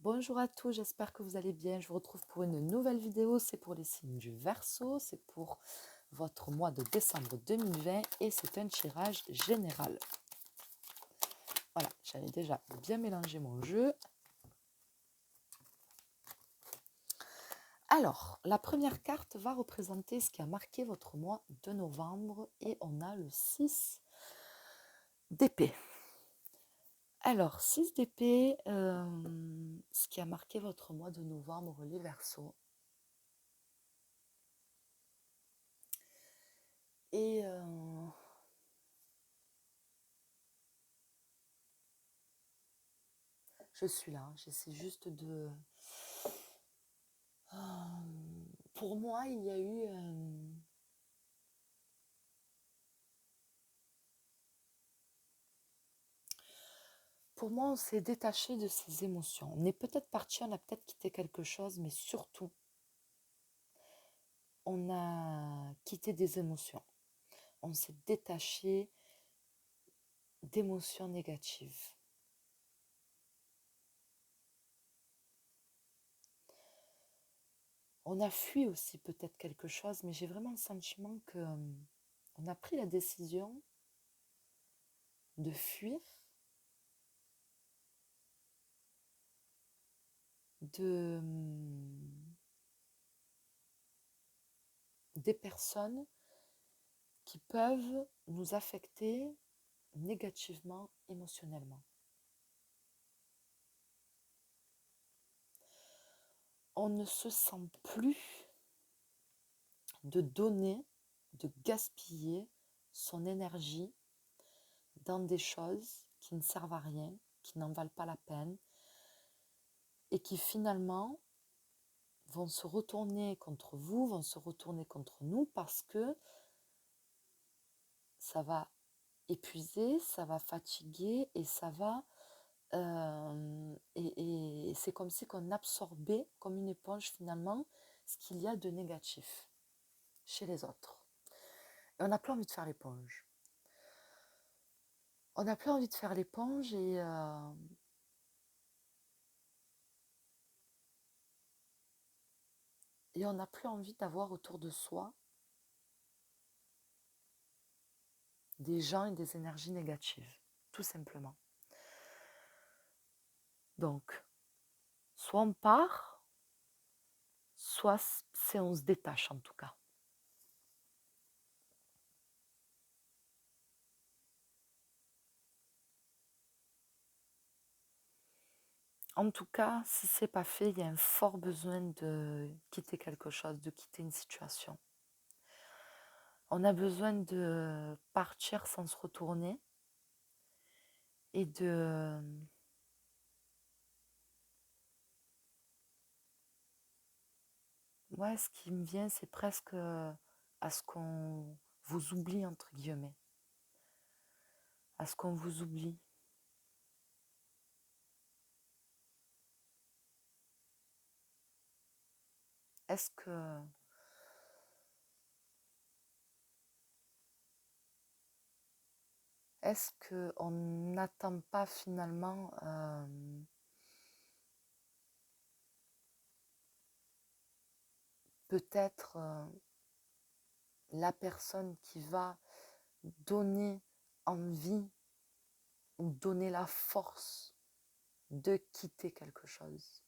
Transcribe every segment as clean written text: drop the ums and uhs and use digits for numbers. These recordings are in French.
Bonjour à tous, j'espère que vous allez bien. Je vous retrouve pour une nouvelle vidéo. C'est pour les signes du Verseau, c'est pour votre mois de décembre 2020 et c'est un tirage général. Voilà, j'avais déjà bien mélangé mon jeu. Alors, la première carte va représenter ce qui a marqué votre mois de novembre et on a le 6 d'épée. Alors, 6 d'épée, ce qui a marqué votre mois de novembre, les Verseaux. Et je suis là, j'essaie juste de... Pour moi, il y a eu... Pour moi, on s'est détaché de ses émotions. On est peut-être parti, on a peut-être quitté quelque chose, mais surtout, on a quitté des émotions. On s'est détaché d'émotions négatives. On a fui aussi peut-être quelque chose, mais j'ai vraiment le sentiment que on a pris la décision de fuir, de des personnes qui peuvent nous affecter négativement, émotionnellement. On ne se sent plus de donner, de gaspiller son énergie dans des choses qui ne servent à rien, qui n'en valent pas la peine et qui finalement vont se retourner contre vous, vont se retourner contre nous parce que ça va épuiser, ça va fatiguer et ça va... et c'est comme si on absorbait comme une éponge finalement ce qu'il y a de négatif chez les autres. Et on n'a plus envie de faire l'éponge. On n'a plus envie de faire l'éponge et on n'a plus envie d'avoir autour de soi des gens et des énergies négatives, tout simplement. Donc, soit on part, soit c'est on se détache en tout cas. En tout cas, si c'est pas fait, il y a un fort besoin de quitter quelque chose, de quitter une situation. On a besoin de partir sans se retourner et de... Ouais, ce qui me vient, c'est presque à ce qu'on vous oublie, entre guillemets. À ce qu'on vous oublie. Est-ce que... Est-ce qu'on n'attend pas finalement peut-être la personne qui va donner envie ou donner la force de quitter quelque chose,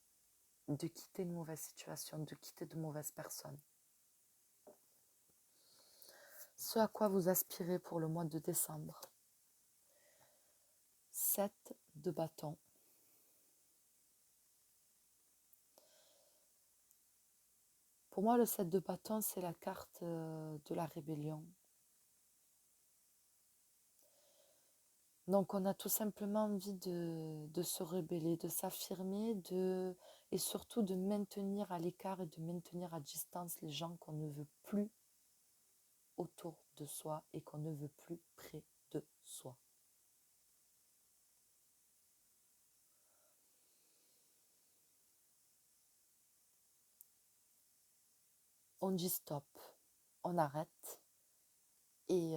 de quitter une mauvaise situation, de quitter de mauvaises personnes. Ce à quoi vous aspirez pour le mois de décembre. 7 de bâton. Pour moi, le 7 de bâton, c'est la carte de la rébellion. Donc, on a tout simplement envie de se rebeller, de s'affirmer, et surtout de maintenir à l'écart et de maintenir à distance les gens qu'on ne veut plus autour de soi et qu'on ne veut plus près de soi. On dit stop, on arrête et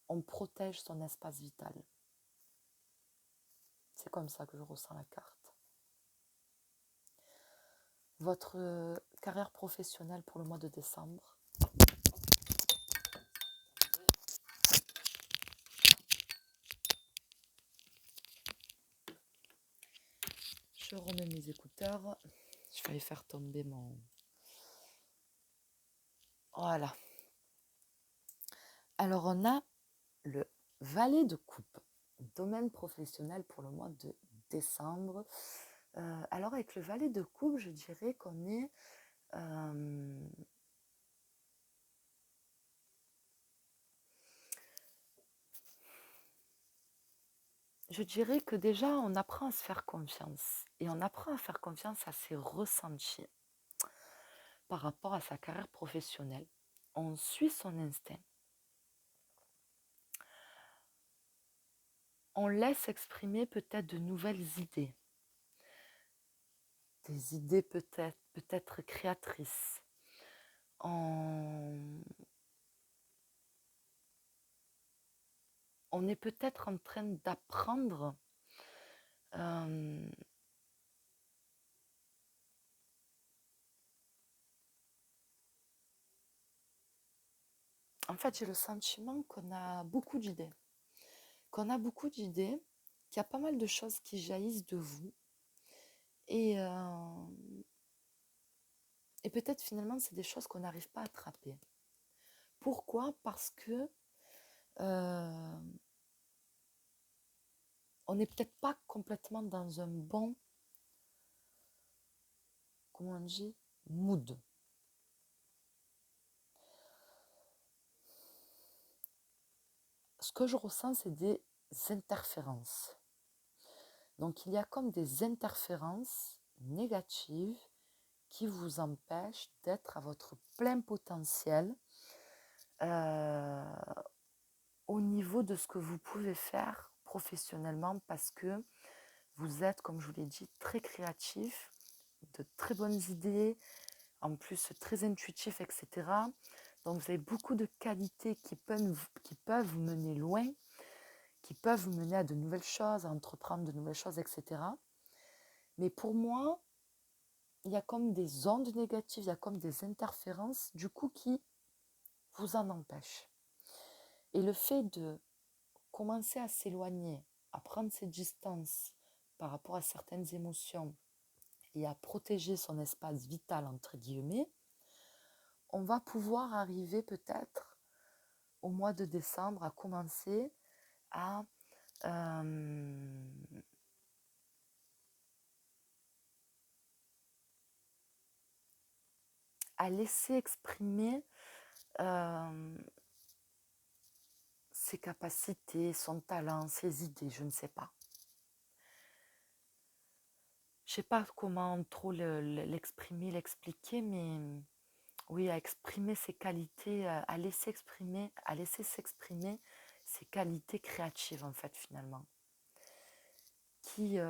on protège son espace vital. C'est comme ça que je ressens la carte. Votre carrière professionnelle pour le mois de décembre. Je remets mes écouteurs. Je vais faire tomber mon... Voilà. Alors, on a le valet de coupe. Domaine professionnel pour le mois de décembre. Alors, avec le valet de coupe, je dirais qu'on est... je dirais que déjà, on apprend à se faire confiance. Et on apprend à faire confiance à ses ressentis par rapport à sa carrière professionnelle. On suit son instinct. On laisse exprimer peut-être de nouvelles idées. Des idées peut-être créatrices. On est peut-être en train d'apprendre en fait, j'ai le sentiment qu'on a beaucoup d'idées. Qu'il y a pas mal de choses qui jaillissent de vous. Et peut-être finalement, c'est des choses qu'on n'arrive pas à attraper. Pourquoi ? Parce que on n'est peut-être pas complètement dans un bon, comment on dit, mood. Ce que je ressens, c'est des interférences. Donc, il y a comme des interférences négatives qui vous empêchent d'être à votre plein potentiel au niveau de ce que vous pouvez faire professionnellement parce que vous êtes, comme je vous l'ai dit, très créatif, de très bonnes idées, en plus très intuitif, etc. Donc, vous avez beaucoup de qualités qui peuvent vous mener loin, qui peuvent vous mener à de nouvelles choses, à entreprendre de nouvelles choses, etc. Mais pour moi, il y a comme des ondes négatives, il y a comme des interférences, du coup, qui vous en empêchent. Et le fait de commencer à s'éloigner, à prendre ses distances par rapport à certaines émotions et à protéger son espace vital, entre guillemets, on va pouvoir arriver peut-être au mois de décembre à commencer à laisser exprimer ses capacités, son talent, ses idées, je ne sais pas. Je ne sais pas comment trop l'exprimer, l'expliquer, mais oui, à exprimer ses qualités, à laisser s'exprimer ses qualités créatives, en fait, finalement. Qui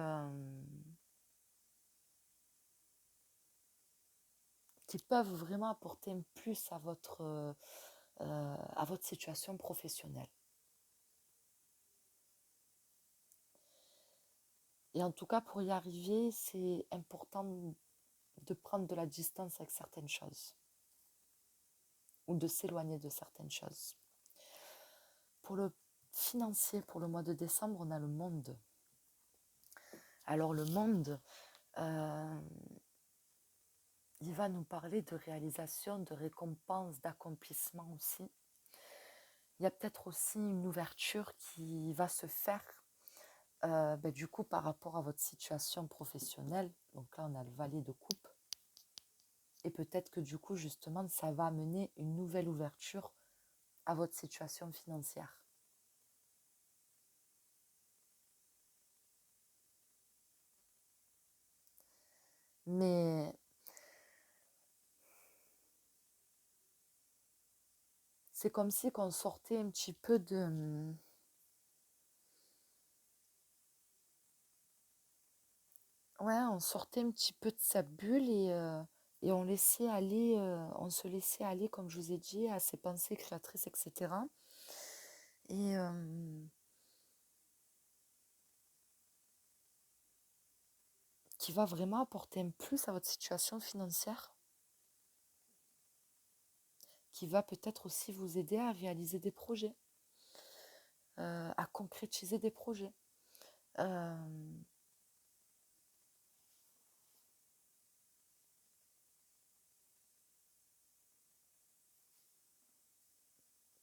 peuvent vraiment apporter un plus à votre situation professionnelle. Et en tout cas, pour y arriver, c'est important de prendre de la distance avec certaines choses ou de s'éloigner de certaines choses. Pour le financier, pour le mois de décembre, on a le monde. Alors le monde, il va nous parler de réalisation, de récompense, d'accomplissement aussi. Il y a peut-être aussi une ouverture qui va se faire du coup par rapport à votre situation professionnelle. Donc là, on a le valet de coupe. Et peut-être que du coup, justement, ça va amener une nouvelle ouverture à votre situation financière. Mais c'est comme si qu'on sortait un petit peu de... Ouais, on sortait un petit peu de sa bulle et on se laissait aller, comme je vous ai dit, à ses pensées créatrices, etc. Et qui va vraiment apporter un plus à votre situation financière, qui va peut-être aussi vous aider à réaliser des projets, à concrétiser des projets.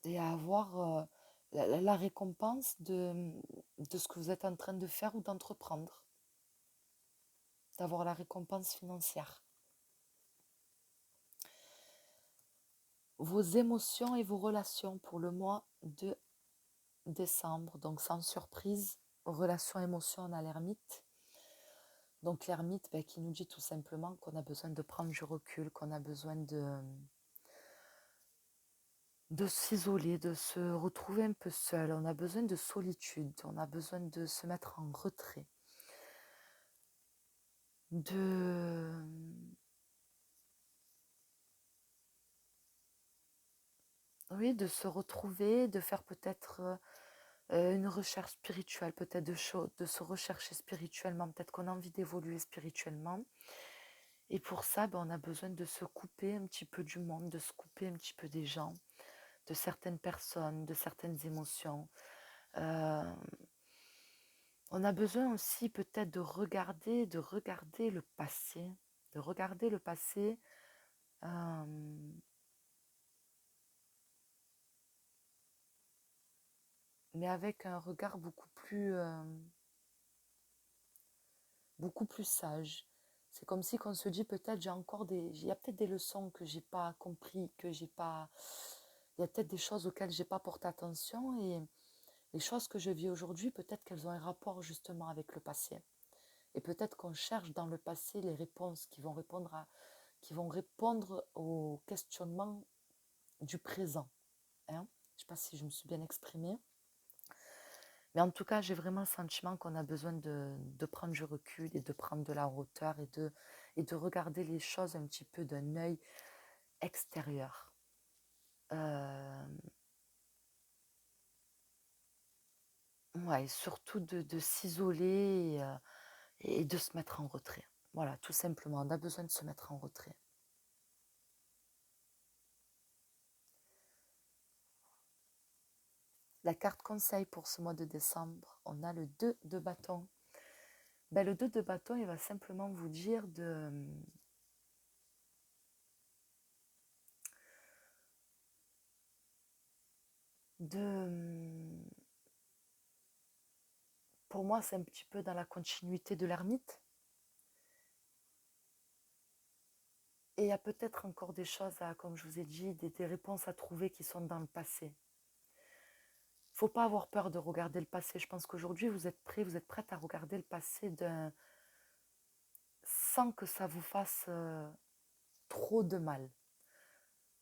Et à avoir la récompense de ce que vous êtes en train de faire ou d'entreprendre, d'avoir la récompense financière. Vos émotions et vos relations pour le mois de décembre, donc sans surprise, relations émotions, on a l'ermite. Donc l'ermite qui nous dit tout simplement qu'on a besoin de prendre du recul, qu'on a besoin de s'isoler, de se retrouver un peu seul, on a besoin de solitude, on a besoin de se mettre en retrait, oui, de se retrouver, de faire peut-être une recherche spirituelle, peut-être de se rechercher spirituellement, peut-être qu'on a envie d'évoluer spirituellement. Et pour ça, on a besoin de se couper un petit peu du monde, de se couper un petit peu des gens, de certaines personnes, de certaines émotions. On a besoin aussi peut-être de regarder le passé, de regarder le passé mais avec un regard beaucoup plus sage. C'est comme si qu'on se dit peut-être il y a peut-être des leçons que j'ai pas compris, il y a peut-être des choses auxquelles j'ai pas porté attention et les choses que je vis aujourd'hui, peut-être qu'elles ont un rapport justement avec le passé. Et peut-être qu'on cherche dans le passé les réponses qui vont répondre aux questionnements du présent. Je ne sais pas si je me suis bien exprimée. Mais en tout cas, j'ai vraiment le sentiment qu'on a besoin de prendre du recul et de prendre de la hauteur et de regarder les choses un petit peu d'un œil extérieur. Ouais, et surtout de s'isoler et de se mettre en retrait. Voilà, tout simplement, on a besoin de se mettre en retrait. La carte conseil pour ce mois de décembre, on a le 2 de bâton. Le 2 de bâton, il va simplement vous dire pour moi, c'est un petit peu dans la continuité de l'ermite. Et il y a peut-être encore des choses, comme je vous ai dit, des réponses à trouver qui sont dans le passé. Il ne faut pas avoir peur de regarder le passé. Je pense qu'aujourd'hui, vous êtes prête à regarder le passé sans que ça vous fasse trop de mal.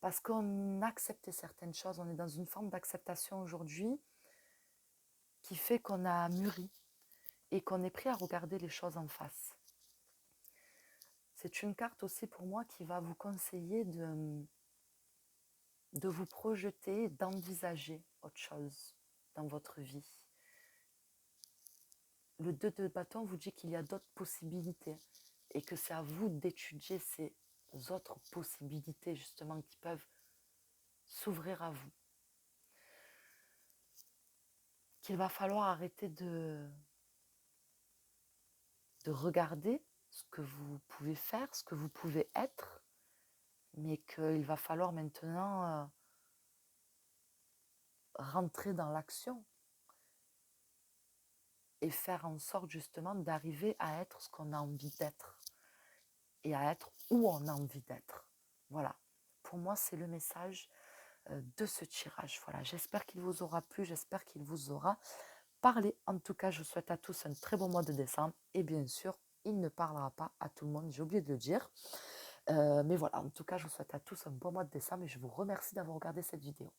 Parce qu'on accepte certaines choses, on est dans une forme d'acceptation aujourd'hui qui fait qu'on a mûri et qu'on est prêt à regarder les choses en face. C'est une carte aussi pour moi qui va vous conseiller de vous projeter, d'envisager autre chose dans votre vie. Le 2 de bâton vous dit qu'il y a d'autres possibilités et que c'est à vous d'étudier ces autres possibilités justement qui peuvent s'ouvrir à vous. Qu'il va falloir arrêter de regarder ce que vous pouvez faire, ce que vous pouvez être, mais qu'il va falloir maintenant rentrer dans l'action et faire en sorte justement d'arriver à être ce qu'on a envie d'être et à être où on a envie d'être. Voilà, pour moi c'est le message de ce tirage. Voilà, j'espère qu'il vous aura plu, j'espère qu'il vous aura parlé. En tout cas, je vous souhaite à tous un très bon mois de décembre et bien sûr, il ne parlera pas à tout le monde, j'ai oublié de le dire. Mais voilà, en tout cas, je vous souhaite à tous un bon mois de décembre et je vous remercie d'avoir regardé cette vidéo.